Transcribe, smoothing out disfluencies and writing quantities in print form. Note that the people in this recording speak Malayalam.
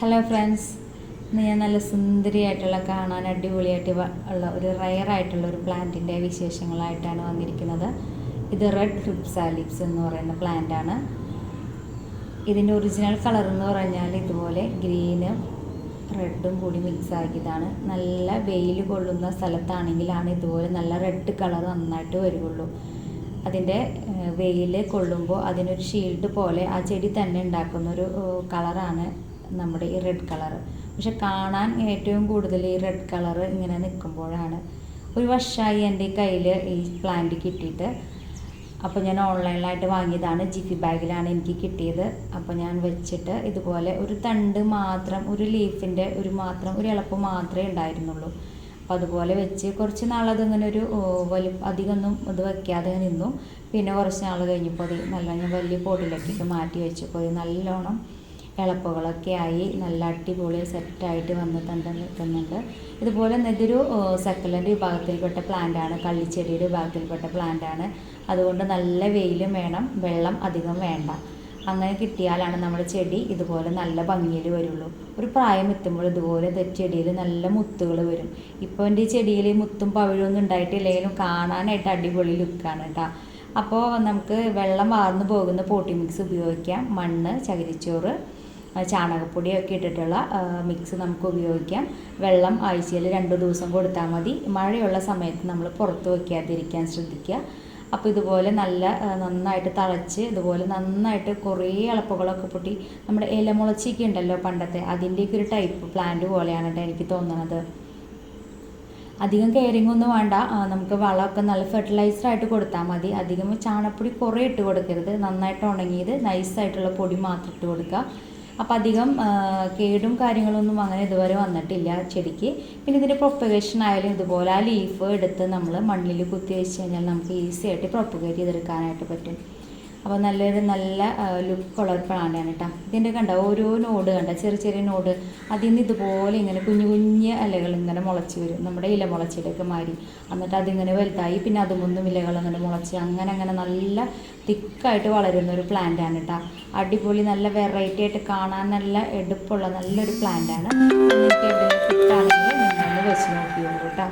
ഹലോ ഫ്രണ്ട്സ്, ഇന്ന് ഞാൻ നല്ല സുന്ദരിയായിട്ടുള്ള കാണാൻ അടിപൊളിയായിട്ട് ഉള്ള ഒരു റയറായിട്ടുള്ള ഒരു പ്ലാന്റിൻ്റെ വിശേഷങ്ങളായിട്ടാണ് വന്നിരിക്കുന്നത്. ഇത് റെഡ് ക്രിപ്സാലിപ്സ് എന്ന് പറയുന്ന പ്ലാന്റാണ്. ഇതിൻ്റെ ഒറിജിനൽ കളർ എന്ന് പറഞ്ഞാൽ ഇതുപോലെ ഗ്രീനും റെഡും കൂടി മിക്സ് ആക്കിയതാണ്. നല്ല വെയിൽ കൊള്ളുന്ന സ്ഥലത്താണെങ്കിലാണ് ഇതുപോലെ നല്ല റെഡ് കളർ നന്നായിട്ട് വരുള്ളൂ. അതിൻ്റെ വെയിൽ കൊള്ളുമ്പോൾ അതിനൊരു ഷീൽഡ് പോലെ ആ ചെടി തന്നെ ഉണ്ടാക്കുന്നൊരു കളറാണ് നമ്മുടെ ഈ റെഡ് കളർ. പക്ഷെ കാണാൻ ഏറ്റവും കൂടുതൽ ഈ റെഡ് കളർ ഇങ്ങനെ നിൽക്കുമ്പോഴാണ്. ഒരു വർഷമായി എൻ്റെ കയ്യിൽ ഈ പ്ലാന്റ് കിട്ടിയിട്ട്. അപ്പോൾ ഞാൻ ഓൺലൈനിലായിട്ട് വാങ്ങിയതാണ്. ജിഫി ബാഗിലാണ് എനിക്ക് കിട്ടിയത്. അപ്പോൾ ഞാൻ വെച്ചിട്ട് ഇതുപോലെ ഒരു തണ്ട് മാത്രം, ഒരു ലീഫിൻ്റെ ഒരു ഇളപ്പ് മാത്രമേ ഉണ്ടായിരുന്നുള്ളൂ. അപ്പോൾ അതുപോലെ വെച്ച് കുറച്ച് നാളതിങ്ങനെ ഒരു അധികമൊന്നും ഇത് വയ്ക്കാതെ നിന്നു. പിന്നെ കുറച്ച് നാൾ കഴിഞ്ഞപ്പോൾ അത് ഞാൻ വലിയ പോട്ടിലേക്കൊക്കെ മാറ്റി വെച്ചപ്പോൾ ഇത് നല്ലോണം ഇളപ്പുകളൊക്കെ ആയി നല്ല അടിപൊളി സെറ്റായിട്ട് നിൽക്കുന്നുണ്ട്. ഇതുപോലെ ഇതൊരു സക്കലൻ്റ് വിഭാഗത്തിൽപ്പെട്ട പ്ലാന്റാണ്, കള്ളിച്ചെടിയുടെ വിഭാഗത്തിൽപ്പെട്ട പ്ലാന്റാണ്. അതുകൊണ്ട് നല്ല വെയിലും വേണം, വെള്ളം അധികം വേണ്ട. അങ്ങനെ കിട്ടിയാലാണ് നമ്മുടെ ചെടി ഇതുപോലെ നല്ല ഭംഗിയിൽ വരുള്ളൂ. ഒരു പ്രായം എത്തുമ്പോൾ ഇതുപോലെ ചെടിയിൽ നല്ല മുത്തുകൾ വരും. ഇപ്പോൾ എൻ്റെ ഈ ചെടിയിൽ മുത്തും പവിഴൊന്നും ഉണ്ടായിട്ടില്ലെങ്കിലും കാണാനായിട്ട് അടിപൊളി ലുക്കാണ് കേട്ടോ. അപ്പോൾ നമുക്ക് വെള്ളം വാർന്നു പോകുന്ന പോട്ടി മിക്സ് ഉപയോഗിക്കാം. മണ്ണ്, ചകിരിച്ചോറ്, ചാണകപ്പൊടിയൊക്കെ ഇട്ടിട്ടുള്ള മിക്സ് നമുക്ക് ഉപയോഗിക്കാം. വെള്ളം ആഴ്ചയിൽ 2 ദിവസം കൊടുത്താൽ മതി. മഴയുള്ള സമയത്ത് നമ്മൾ പുറത്ത് വയ്ക്കാതിരിക്കാൻ ശ്രദ്ധിക്കുക. അപ്പോൾ ഇതുപോലെ നന്നായിട്ട് തിളച്ച് ഇതുപോലെ നന്നായിട്ട് കുറേ ഇളപ്പുകളൊക്കെ പൊട്ടി നമ്മുടെ ഇലമുളച്ചൊക്കെ ഉണ്ടല്ലോ പണ്ടത്തെ, അതിൻ്റെയൊക്കെ ഒരു ടൈപ്പ് പ്ലാന്റ് പോലെയാണ് കേട്ടോ എനിക്ക് തോന്നുന്നത്. അധികം കെയറിങ് ഒന്നും വേണ്ട. നമുക്ക് വളമൊക്കെ നല്ല ഫെർട്ടിലൈസറായിട്ട് കൊടുത്താൽ മതി. അധികം ചാണകപ്പൊടി കുറേ ഇട്ട് കൊടുക്കരുത്. നന്നായിട്ട് ഉണങ്ങിയത് നൈസായിട്ടുള്ള പൊടി മാത്രം ഇട്ട് കൊടുക്കുക. അപ്പോൾ അധികം കേടും കാര്യങ്ങളൊന്നും അങ്ങനെ ഇതുവരെ വന്നിട്ടില്ല ചെടിക്ക്. പിന്നെ ഇതിൻ്റെ പ്രൊപ്പഗേഷൻ ആയാലും ഇതുപോലെ ആ ലീഫ് എടുത്ത് നമ്മൾ മണ്ണിൽ കുത്തി വെച്ച് കഴിഞ്ഞാൽ നമുക്ക് ഈസി ആയിട്ട് പ്രൊപ്പഗേറ്റ് ചെയ്തെടുക്കാനായിട്ട് പറ്റും. അപ്പോൾ നല്ല ലുക്കുള്ള ഒരു പ്ലാന്റാണ് കേട്ടോ. ഇതിൻ്റെ കണ്ട ഓരോ നോഡ് കണ്ട ചെറിയ നോഡ്, അതിൽ നിന്ന് ഇതുപോലെ ഇങ്ങനെ കുഞ്ഞു ഇലകൾ ഇങ്ങനെ മുളച്ച് വരും, നമ്മുടെ ഇല മുളച്ചിടൊക്കെ മാറി. എന്നിട്ട് അതിങ്ങനെ വലുതായി പിന്നെ അതുമൊന്നും ഇലകൾ അങ്ങനെ മുളച്ച് അങ്ങനെ നല്ല തിക്കായിട്ട് വളരുന്ന ഒരു പ്ലാന്റാണ് കേട്ടോ. അടിപൊളി നല്ല വെറൈറ്റി ആയിട്ട് കാണാൻ നല്ല എടുപ്പുള്ള നല്ലൊരു പ്ലാന്റാണ്. നിങ്ങൾക്ക് എവിടെയെങ്കിലും കിട്ടുകയാണെങ്കിൽ നിങ്ങളൊന്ന് വെച്ച് നോക്കിയോളൂ കേട്ടോ.